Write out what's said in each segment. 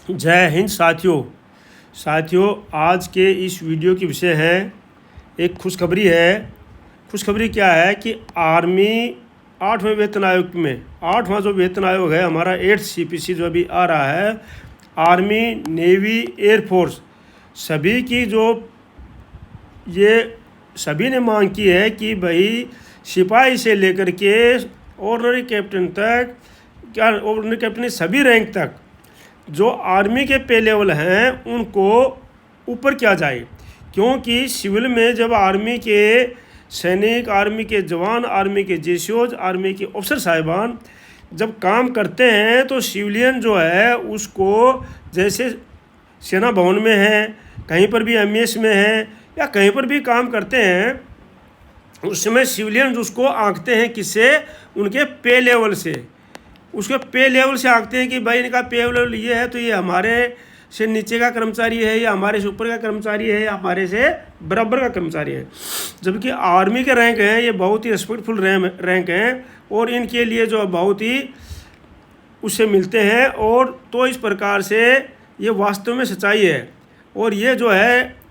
जय हिंद साथियों, आज के इस वीडियो की विषय है एक खुशखबरी है। खुशखबरी क्या है कि आर्मी 8वें वेतन आयोग में 8वां जो वेतन आयोग है हमारा 8th CPC जो अभी आ रहा है, आर्मी, नेवी, एयरफोर्स सभी की जो ये सभी ने मांग की है कि भाई सिपाही से लेकर के ऑर्डिनरी कैप्टन तक, क्या ऑर्डिनरी कैप्टन सभी रैंक तक जो आर्मी के पे लेवल हैं उनको ऊपर किया जाए। क्योंकि सिविल में जब आर्मी के सैनिक, आर्मी के जवान, आर्मी के जेसीओज, आर्मी के अफसर साहिबान जब काम करते हैं तो सिविलियन जो है उसको, जैसे सेना भवन में है, कहीं पर भी MES में है या कहीं पर भी काम करते हैं, उस समय सिविलियन उसको आंकते हैं किससे? उनके पे लेवल से। उसके पे लेवल से आंकते हैं कि भाई इनका पे लेवल ये है तो ये हमारे से नीचे का कर्मचारी है या हमारे से ऊपर का कर्मचारी है या हमारे से बराबर का कर्मचारी है। जबकि आर्मी के रैंक हैं ये बहुत ही रिस्पेक्टफुल रैंक हैं और इनके लिए जो बहुत ही उससे मिलते हैं। और तो इस प्रकार से ये वास्तव में सच्चाई है और ये जो है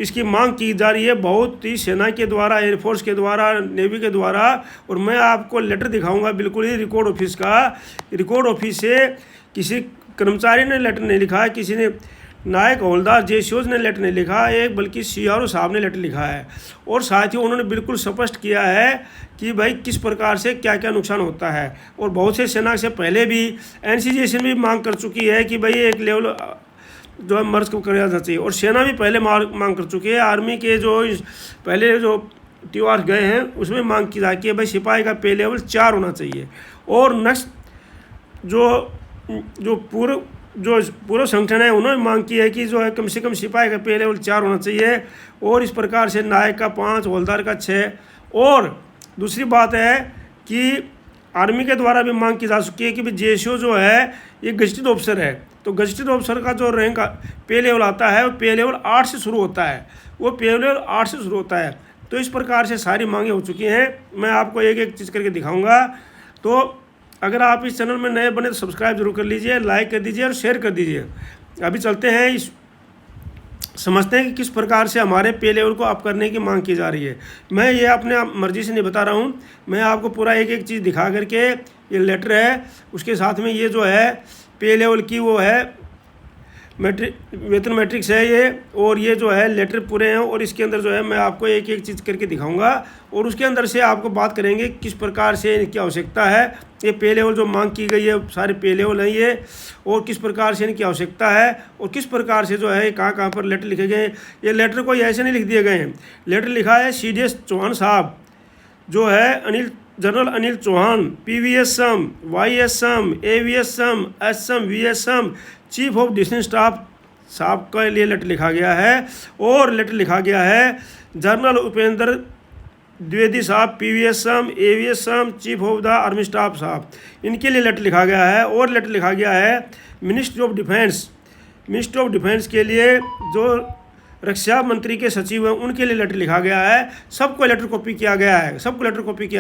इसकी मांग की जा रही है बहुत ही सेना के द्वारा, एयरफोर्स के द्वारा, नेवी के द्वारा। और मैं आपको लेटर दिखाऊंगा बिल्कुल ही रिकॉर्ड ऑफिस का। रिकॉर्ड ऑफिस से किसी कर्मचारी ने लेटर नहीं लिखा है, किसी ने नायक हवलदार जेसीओज ने लेटर नहीं लिखा है, बल्कि CRO साहब ने लेटर लिखा है। और साथ ही उन्होंने बिल्कुल स्पष्ट किया है कि भाई किस प्रकार से क्या क्या नुकसान होता है। और बहुत से सेना से पहले भी NCGS भी मांग कर चुकी है कि भाई एक लेवल जो है मर्ज को किया जाना चाहिए। और सेना भी पहले मांग कर चुकी है। आर्मी के जो पहले जो TOR गए हैं उसमें मांग की जाती है भाई सिपाही का पे लेवल 4 होना चाहिए। और नेक्स्ट जो पूर्व संगठन है उन्होंने मांग की है कि जो है कम से कम सिपाही का पे लेवल 4 होना चाहिए। और इस प्रकार से नायक का 5, हवलदार का 6। और दूसरी बात है कि आर्मी के द्वारा भी मांग की जा चुकी है कि भाई जेसीओ जो है ये गजेटेड ऑफिसर है, तो गजेटेड ऑफिसर का जो रैंक पे लेवल आता है वो पे लेवल 8 से शुरू होता है, वो पे लेवल 8 से शुरू होता है। तो इस प्रकार से सारी मांगें हो चुकी हैं। मैं आपको एक एक चीज़ करके दिखाऊंगा। तो अगर आप इस चैनल में नए बने तो सब्सक्राइब जरूर कर लीजिए, लाइक कर दीजिए और शेयर कर दीजिए। अभी चलते हैं समझते हैं कि किस प्रकार से हमारे पे लेवल को अप करने की मांग की जा रही है। मैं ये अपने मर्जी से नहीं बता रहा हूँ, मैं आपको पूरा एक एक चीज़ दिखा करके, ये लेटर है उसके साथ में ये जो है पे लेवल की वो है वेतन मैट्रिक्स है ये, और ये जो है लेटर पूरे हैं। और इसके अंदर जो है मैं आपको एक एक चीज़ करके दिखाऊंगा और उसके अंदर से आपको बात करेंगे किस प्रकार से इनकी आवश्यकता है। ये पे लेवल जो मांग की गई है सारे पे लेवल हैं ये, और किस प्रकार से इनकी आवश्यकता है और किस प्रकार से जो है कहाँ कहाँ पर लेटर लिखे गए हैं। ये लेटर कोई ऐसे नहीं लिख दिए गए हैं। लेटर लिखा है CDS चौहान साहब जो है general Anil Chauhan, PVSM, YSM, AVSM, SM, VSM, chief of defence staff साहब के लिए लेटर लिखा गया है। और लेटर लिखा गया है जनरल उपेंद्र द्विवेदी साहब, PVSM, AVSM, chief of the army staff साहब, इनके लिए लेटर लिखा गया है। और लेटर लिखा गया है मिनिस्ट्री ऑफ डिफेंस के लिए जो रक्षा मंत्री के सचिव हैं उनके लिए लेटर लिखा गया है। सबको लेटर कॉपी किया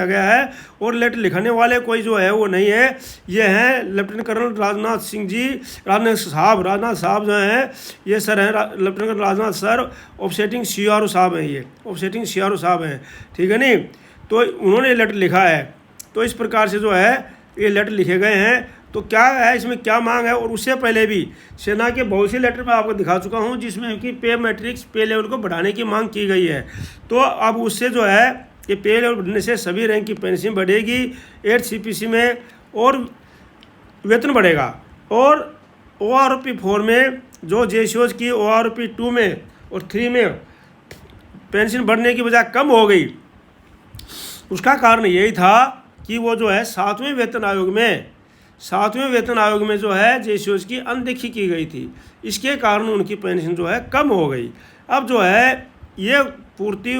गया है। और लेटर लिखने वाले कोई जो है वो नहीं है, ये हैं लेफ्टिनेंट कर्नल राजनाथ सिंह जी, राजनाथ साहब जो हैं ये सर हैं, lieutenant colonel Rajnath sir. Offsetting CRO साहब हैं, ये ऑफसेटिंग CRO साहब हैं, ठीक है नहीं। तो उन्होंने लेटर लिखा है। तो इस प्रकार से जो है ये लेटर लिखे गए हैं। तो क्या है इसमें क्या मांग है, और उससे पहले भी सेना के बहुत से लेटर मैं आपको दिखा चुका हूं जिसमें कि पे मैट्रिक्स, पे लेवल को बढ़ाने की मांग की गई है। तो अब उससे जो है ये पे लेवल बढ़ने से सभी रैंक की पेंशन बढ़ेगी 8th CPC में, और वेतन बढ़ेगा। और ORP 4 में जो जेसीओज की ORP 2 में और 3 में पेंशन बढ़ने की बजाय कम हो गई, उसका कारण यही था कि वो जो है 7वें वेतन आयोग में जो है जेसीओज की अनदेखी की गई थी। इसके कारण उनकी पेंशन जो है कम हो गई। अब जो है ये पूर्ति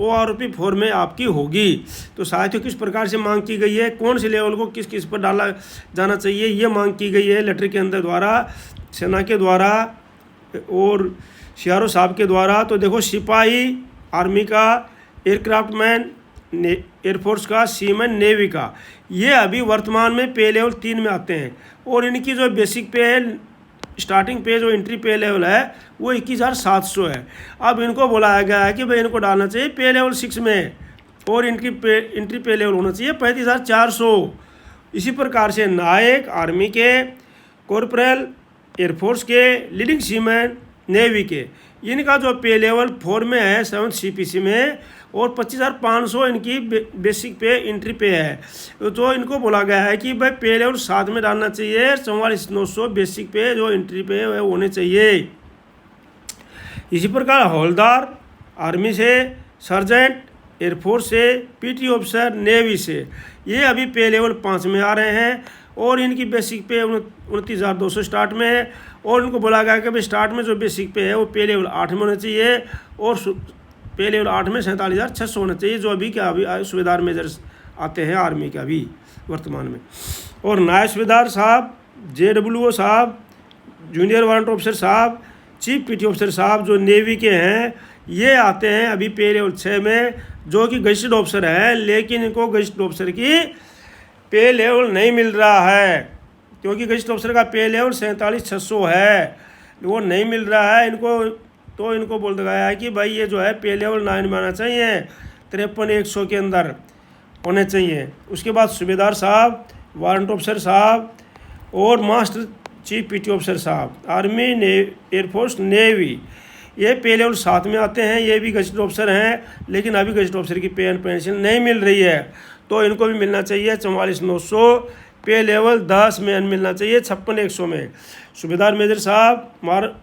ORP 4 में आपकी होगी। तो साथियों किस प्रकार से मांग की गई है, कौन से लेवल को किस किस पर डाला जाना चाहिए, ये मांग की गई है लेटर के अंदर द्वारा, सेना के द्वारा और CRO साहब के द्वारा। तो देखो सिपाही आर्मी का, एयरक्राफ्ट मैन एयरफोर्स का, सीमैन नेवी का, ये अभी वर्तमान में पे लेवल 3 में आते हैं। और इनकी जो बेसिक पे है, स्टार्टिंग पे जो एंट्री पे लेवल है वो 21,700 है। अब इनको बुलाया गया है कि भाई इनको डालना चाहिए पे लेवल 6 में, और इनकी एंट्री पे लेवल होना चाहिए 35,400। इसी प्रकार से नायक आर्मी के, कॉर्पोरल एयरफोर्स के, लीडिंग सीमैन नेवी के, इनका जो पे लेवल 4 में है 7th CPC में, और 25,500 इनकी बेसिक पे एंट्री पे है। तो इनको बोला गया है कि भाई पे लेवल 7 में डालना चाहिए, 44,900 बेसिक पे जो एंट्री पे है होने चाहिए। इसी प्रकार हवलदार आर्मी से, सर्जेंट एयरफोर्स से, PT ऑफिसर नेवी से, ये अभी पे लेवल 5 में आ रहे हैं, और इनकी बेसिक पे 29,200 स्टार्ट में है। और इनको बोला गया कि भाई स्टार्ट में जो बेसिक पे है वो पे लेवल 8 में होना चाहिए, और पे लेवल 8 में 47,600 होना चाहिए, जो अभी क्या अभी सूबेदार मेजर्स आते हैं आर्मी के अभी वर्तमान में। और नायब सूबेदार साहब, JWO साहब, जूनियर वारंट ऑफिसर साहब, चीफ PT ऑफिसर साहब जो नेवी के हैं, ये आते हैं अभी पे लेवल 6 में, जो कि गजेटेड ऑफिसर है, लेकिन इनको गजेटेड ऑफिसर की पे लेवल नहीं मिल रहा है, क्योंकि गजेटेड ऑफिसर का पे लेवल 47,600 है, वो नहीं मिल रहा है इनको। तो इनको बोल दिया गया है कि भाई ये जो है पे लेवल 9 में आना चाहिए, 53,100 के अंदर होने चाहिए। उसके बाद सूबेदार साहब, वारंट ऑफिसर साहब, और मास्टर चीफ PT ऑफिसर साहब, आर्मी, एयरफोर्स, नेवी, ये पे लेवल 7 में आते हैं, ये भी गजेटेड ऑफिसर हैं, लेकिन अभी गजेटेड ऑफिसर की पे एंड पेंशन नहीं मिल रही है, तो इनको भी मिलना चाहिए 44,900, पे लेवल 10 में मिलना चाहिए 56,100 में। सूबेदार मेजर साहब,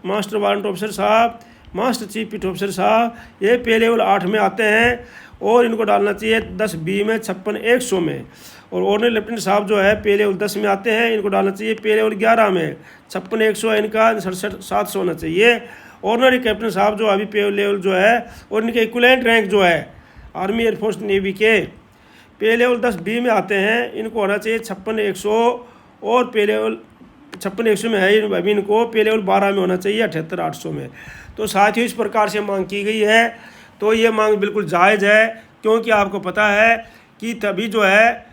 मास्टर वारंट ऑफिसर साहब, मास्टर चीफ PT ऑफिसर साहब, ये पे लेवल 8 में आते हैं, और इनको डालना चाहिए 10B में 56,100 में। और ऑर्डिनरी लेफ्टिनेंट साहब जो है पे लेवल 10 में आते हैं, इनको डालना चाहिए पे लेवल 11 में 56,100, इनका 67,700 होना चाहिए। ऑर्डिनरी कैप्टन साहब जो अभी पे लेवल जो है, और इनके इक्विवेलेंट रैंक जो है आर्मी, एयरफोर्स, नेवी के, पे लेवल 10B में आते हैं, इनको होना चाहिए 56,100, और पे लेवल 56,100 में है अभी, इनको पे लेवल 12 में होना चाहिए 78,800 में। तो साथ ही इस प्रकार से मांग की गई है, तो ये मांग बिल्कुल जायज़ है, क्योंकि आपको पता है कि तभी जो है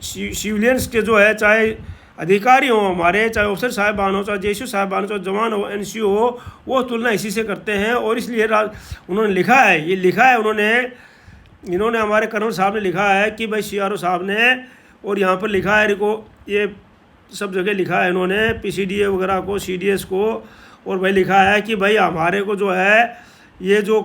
सिविलियंस के जो है, चाहे अधिकारी हो हमारे, चाहे ऑफिसर साहिबान हो, चाहे JCO साहिबान हो, चाहे जवान हो, NCO हो, वो तुलना इसी से करते हैं। और इसलिए उन्होंने लिखा है, ये लिखा है इन्होंने हमारे कर्नल साहब ने लिखा है कि भाई CRO साहब ने, और यहाँ पर लिखा है इनको, ये सब जगह लिखा है इन्होंने, PCDA वगैरह को, CDS को, और भाई लिखा है कि भाई हमारे को जो है ये जो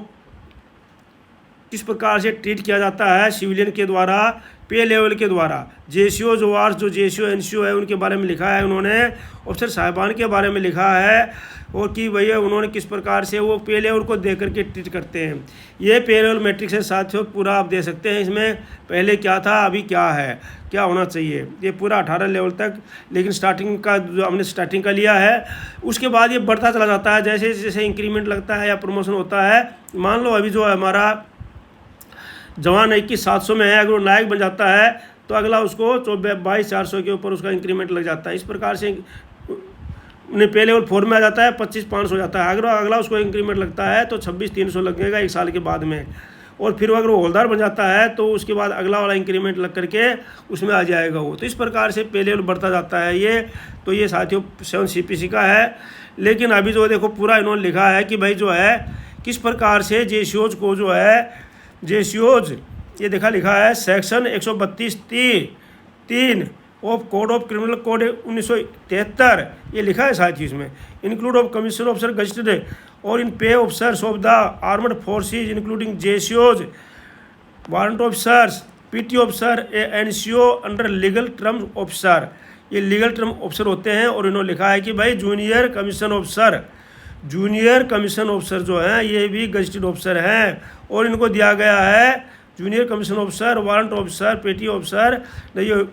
किस प्रकार से ट्रीट किया जाता है सिविलियन के द्वारा, पे लेवल के द्वारा, JCO जो वार्स जो JCO NCO है उनके बारे में लिखा है उन्होंने, ऑफिसर साहिबान के बारे में लिखा है, और कि भैया उन्होंने किस प्रकार से वो पे लेवल को दे करके ट्रीट करते हैं। ये पे लेवल मैट्रिक्स है साथियों, पूरा आप दे सकते हैं, इसमें पहले क्या था अभी क्या है, क्या होना चाहिए, ये पूरा 18 लेवल तक। लेकिन स्टार्टिंग का जो हमने स्टार्टिंग का लिया है, उसके बाद ये बढ़ता चला जाता है, जैसे जैसे इंक्रीमेंट लगता है या प्रमोशन होता है। मान लो अभी जो है हमारा जवान 21,700 में है, अगर वो नायक बन जाता है तो अगला उसको 22,400 के ऊपर उसका इंक्रीमेंट लग जाता है। इस प्रकार से उन्हें पे लेवल 4 में आ जाता है, 25,500 हो जाता है। अगर अगला उसको इंक्रीमेंट लगता है तो 26,300 लगेगा 1 साल के बाद में। और फिर अगर वो हवलदार बन जाता है तो उसके बाद अगला वाला इंक्रीमेंट लग करके उसमें आ जाएगा वो। तो इस प्रकार से पे लेवल बढ़ता जाता है ये। तो ये साथियों 7 CPC का है। लेकिन अभी जो देखो पूरा इन्होंने लिखा है कि भाई जो है किस प्रकार से JCOs को जो है JCOs ये लिखा है section 132(3) of code of criminal code 1973 ये लिखा है साथ ही इसमें, include of commission officer gazetted और in pay officers of the armed forces including JCOs, warrant officers, PT officer, NCO under legal term officer. ये लीगल टर्म ऑफिसर होते हैं। और इन्होंने लिखा है कि भाई जूनियर कमीशन ऑफिसर जो हैं ये भी गजेटेड ऑफिसर हैं। और इनको दिया गया है junior commission officer, warrant officer, PT officer, ये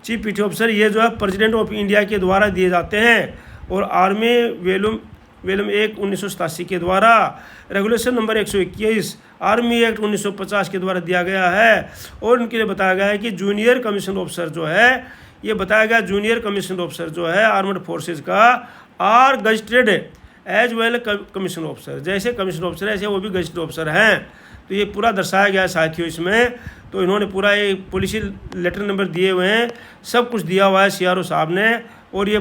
चीफ PT ऑफिसर, ये जो है प्रेसिडेंट ऑफ इंडिया के द्वारा दिए जाते हैं। और आर्मी वेलुम 1 1987 के द्वारा, रेगुलेशन नंबर 121 आर्मी एक्ट 1950 के द्वारा दिया गया है। और इनके लिए बताया गया है कि जूनियर कमीशन ऑफिसर जो है, ये बताया गया जूनियर कमीशन ऑफिसर जो है आर्मड फोर्सेज का or gazetted as well commission officer. जैसे कमीशन ऑफिसर ऐसे वो भी गजेटेड ऑफिसर हैं। तो ये पूरा दर्शाया गया है साथियों इसमें। तो इन्होंने पूरा एक पॉलिसी लेटर नंबर दिए हुए हैं, सब कुछ दिया हुआ है CRO साहब ने। और ये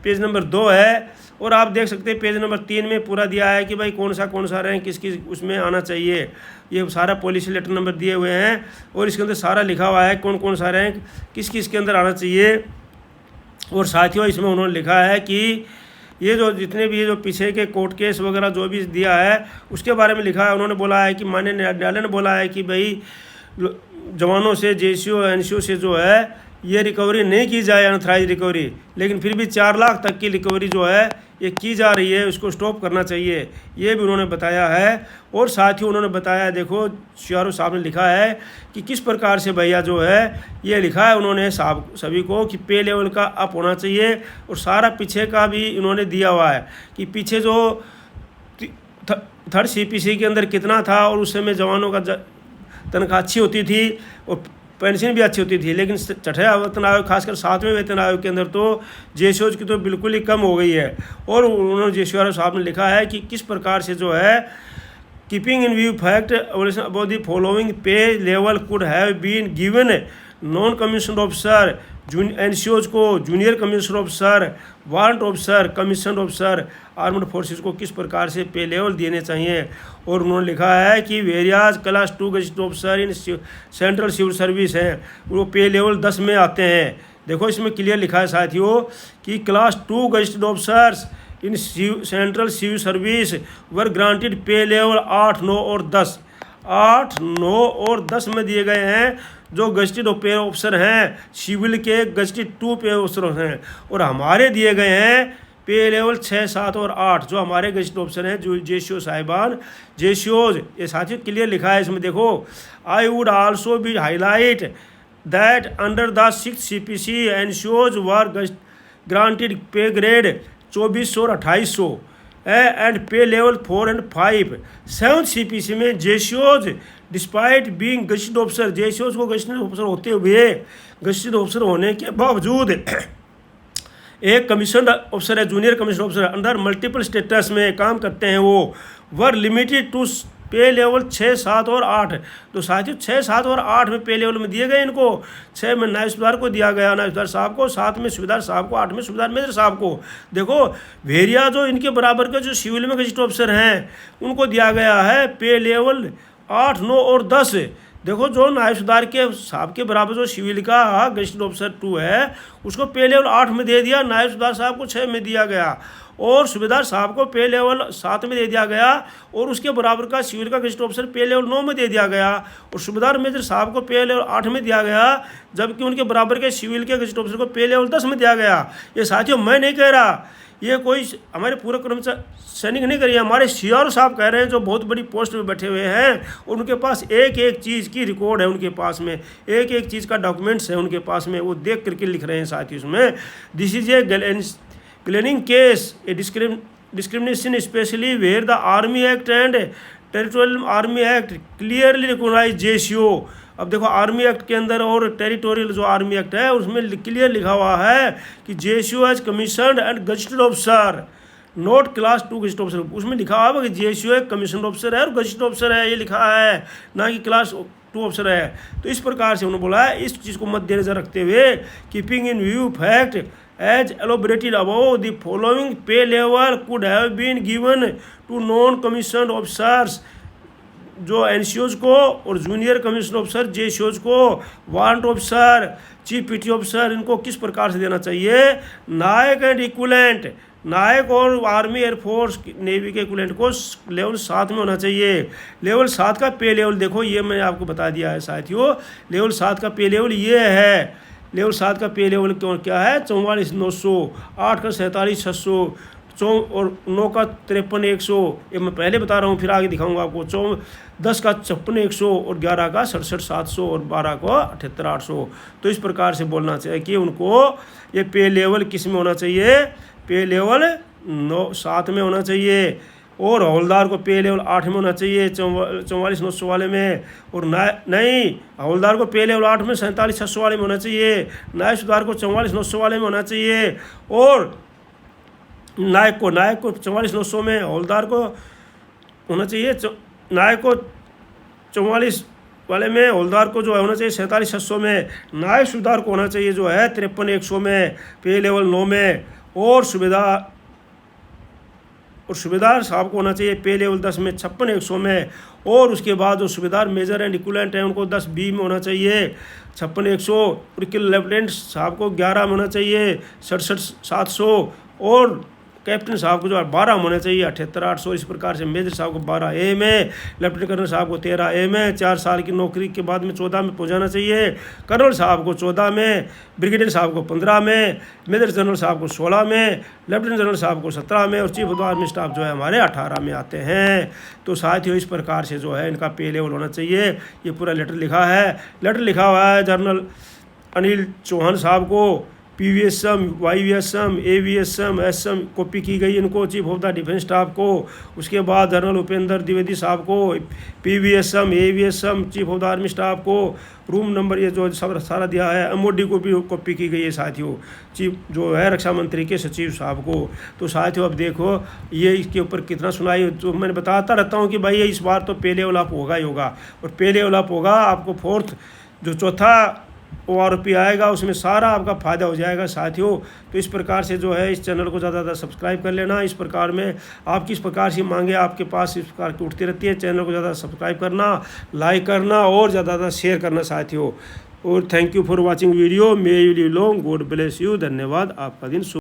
पेज नंबर 2 है। और आप देख सकते हैं पेज नंबर 3 में पूरा दिया है कि भाई कौन सा रैंक किस उसमें आना चाहिए। ये सारा पॉलिसी लेटर नंबर दिए हुए हैं और इसके अंदर सारा लिखा हुआ है कौन सा रैंक किस के अंदर आना चाहिए। और साथियों इसमें उन्होंने लिखा है कि ये जो जितने भी जो पीछे के कोर्ट केस वगैरह जो भी दिया है उसके बारे में लिखा है। उन्होंने बोला है कि माननीय न्यायालय ने बोला है कि भाई जवानों से JCO NCO से जो है ये रिकवरी नहीं की जाए अनथराइज रिकवरी, लेकिन फिर भी 4 लाख तक की रिकवरी जो है ये की जा रही है, उसको स्टॉप करना चाहिए, ये भी उन्होंने बताया है। और साथ ही उन्होंने बताया, देखो CRO साहब ने लिखा है कि किस प्रकार से भैया जो है ये लिखा है उन्होंने साहब सभी को कि पे लेवल का अप होना चाहिए। और सारा पीछे का भी इन्होंने दिया हुआ है कि पीछे जो 3rd CPC के अंदर कितना था और उस समय जवानों का तनख्वाह अच्छी होती थी और पेंशन भी अच्छी होती थी, लेकिन 6ठे वेतन आयोग खासकर 7वें वेतन आयोग के अंदर तो JCOs की तो बिल्कुल ही कम हो गई है। और उन्होंने JCO साहब ने लिखा है कि किस प्रकार से जो है keeping in view fact about the following pay level could have been given non commission officer NCOs को, junior commission officer, warrant officer, commission officer, armed forces को किस प्रकार से पे लेवल देने चाहिए। और उन्होंने लिखा है कि various class 2 gazetted officer in central civil service हैं, वो पे लेवल 10 में आते हैं। देखो इसमें क्लियर लिखा है साथियों कि class 2 gazetted officers in central civil service were granted pay level 8, 9 और 10। 8, 9 और 10 में दिए गए हैं जो गजेटेड पे ऑफिसर हैं, सिविल के गजेटेड 2 पे ऑफिसर हैं। और हमारे दिए गए हैं पे लेवल 6, 7 और 8 जो हमारे गजेटेड ऑफिसर हैं जो JCO साहिबान JCOs। ये साथियों क्लियर लिखा है इसमें, देखो I would also be highlight that under the 6th CPC NCOs were granted पे ग्रेड 2400 और 2800 एंड पे लेवल 4 and 5। 7th CPC में JCOs despite being gazetted officer, JCOs को गजेटेड ऑफिसर होते हुए, गजेटेड ऑफिसर होने के बावजूद एक कमीशन ऑफिसर है, junior commission officer under multiple status में काम करते हैं, वो वर लिमिटेड टू पे लेवल 6, 7 और 8। तो साथियों 6, 7 और 8 में पे लेवल में दिए गए इनको। 6 में नायब सूबेदार को दिया गया, नायब सूबेदार साहब को, 7 में सूबेदार साहब को, 8 में सूबेदार मेजर साहब को। देखो वेरिया जो इनके बराबर के जो सिविल में गजेटेड ऑफिसर हैं उनको दिया गया है पे लेवल 8, 9 और 10। देखो जो नायब सूबेदार के साहब के बराबर जो सिविल का गजेटेड ऑफिसर 2 है उसको पे लेवल 8 में दे दिया, नायब सूबेदार साहब को 6 में दिया गया और सूबेदार साहब को पे लेवल 7 में दे दिया गया और उसके बराबर का सिविल का गजेटेड ऑफिसर पे लेवल 9 में दे दिया गया और सूबेदार मेजर साहब को पे लेवल 8 में दिया गया, जबकि उनके बराबर के सिविल के गजेटेड ऑफिसर को पे लेवल 10 में दिया गया। ये साथियों मैं नहीं कह रहा, ये कोई हमारे पूरे कर्मचारी सैनिक नहीं करिए, हमारे CRO साहब कह रहे हैं जो बहुत बड़ी पोस्ट में बैठे हुए हैं और उनके पास एक एक चीज़ की रिकॉर्ड है, उनके पास में एक एक चीज़ का डॉक्यूमेंट्स है उनके पास में, वो देख करके लिख रहे हैं साथियों उसमें। This is a glaring case a discrimination specially where the army act and territorial army act clearly recognize JCO। अब देखो आर्मी एक्ट के अंदर और टेरिटोरियल जो आर्मी एक्ट है उसमें क्लियर लिखा हुआ है कि JCO as commissioned and gazetted officer not class 2 gazetted officer. उसमें लिखा हुआ है कि JCO एक कमीशन ऑफिसर है और गजेटेड ऑफिसर है, ये लिखा है, ना कि क्लास 2 ऑफिसर है। तो इस प्रकार से उन्होंने बोला है, इस चीज़ को मद्देनजर रखते हुए keeping in view fact as elaborated above the following pay level could have been given to non commission officers जो NCOs को और जूनियर कमीशन ऑफिसर JCOs को, warrant officer, chief PT officer, इनको किस प्रकार से देना चाहिए। नायक एंड इक्विवेलेंट, नायक और आर्मी एयरफोर्स नेवी के इक्विवेलेंट को लेवल 7 में होना चाहिए। लेवल 7 का पे लेवल देखो ये मैंने आपको बता दिया है साथियों, लेवल 7 का पे लेवल ये है। लेवल 7 का पे लेवल क्या है, 44,900, 8 का 47,600 और 9 का 53,100, ये मैं पहले बता रहा हूँ फिर आगे दिखाऊंगा आपको। 10 का 56,100 और 11 का 67,700 और 12 को 78,800। तो इस प्रकार से बोलना चाहिए कि उनको ये पे लेवल किस में होना चाहिए, पे लेवल 7 में होना चाहिए और हवलदार को पे लेवल 8 में होना चाहिए 44,900 वाले में, और नहीं हवलदार को पे लेवल 8 में 47,600 वाले में होना चाहिए, नायब सूबेदार को 44,900 वाले में होना चाहिए और नायक को 44,900 में, हवलदार को होना चाहिए, नायक को 44 वाले में हौलदार को जो है होना चाहिए 47,700 में, नायब सूबेदार को होना चाहिए जो है 53,100 में, पे लेवल 9 में, और सूबेदार साहब को होना चाहिए पे लेवल 10 में 56,100 में, और उसके बाद जो सूबेदार मेजर एंड इक्वलेंट है उनको 10B में होना चाहिए 56,100, और लेफ्टिनेंट साहब को 11 में होना चाहिए 67,700, और कैप्टन साहब को जो 12 में होना चाहिए 78,800। इस प्रकार से मेजर साहब को 12A में, लेफ्टिनेंट कर्नल साहब को 13A में, 4 साल की नौकरी के बाद में 14 में पहुंचाना चाहिए, कर्नल साहब को 14 में, ब्रिगेडियर साहब को 15 में, मेजर जनरल साहब को 16 में, लेफ्टिनेंट जनरल साहब को 17 में, और chief of the army staff जो है हमारे 18 में आते हैं। तो साथियों इस प्रकार से जो है इनका पे लेवल होना चाहिए। ये पूरा लेटर लिखा है, लेटर लिखा हुआ है जनरल अनिल चौहान साहब को, PVSM, YVSM, AVSM, SM copy की गई इनको, chief of the defence staff को। उसके बाद जनरल उपेंद्र द्विवेदी साहब को PVSM, AVSM, chief of the army staff को, रूम नंबर ये जो सब सारा दिया है, MOD को भी कॉपी की गई है साथियों, चीफ जो है रक्षा मंत्री के सचिव साहब को। तो साथियों अब देखो ये इसके ऊपर कितना सुनाई, तो मैंने बताता रहता हूँ कि भाई इस बार तो पे लेवल अप होगा ही होगा, और पे लेवल अप होगा आपको फोर्थ जो चौथा ORP आएगा उसमें सारा आपका फ़ायदा हो जाएगा साथियों। तो इस प्रकार से जो है इस चैनल को ज़्यादा ज़्यादा सब्सक्राइब कर लेना। इस प्रकार में आप किस प्रकार से मांगे आपके पास इस प्रकार की उठती रहती है। चैनल को ज़्यादा सब्सक्राइब करना, लाइक करना और ज़्यादा ज़्यादा शेयर करना साथियों। और thank you for watching video, may you live long, God bless you. धन्यवाद, आपका दिन शुभ।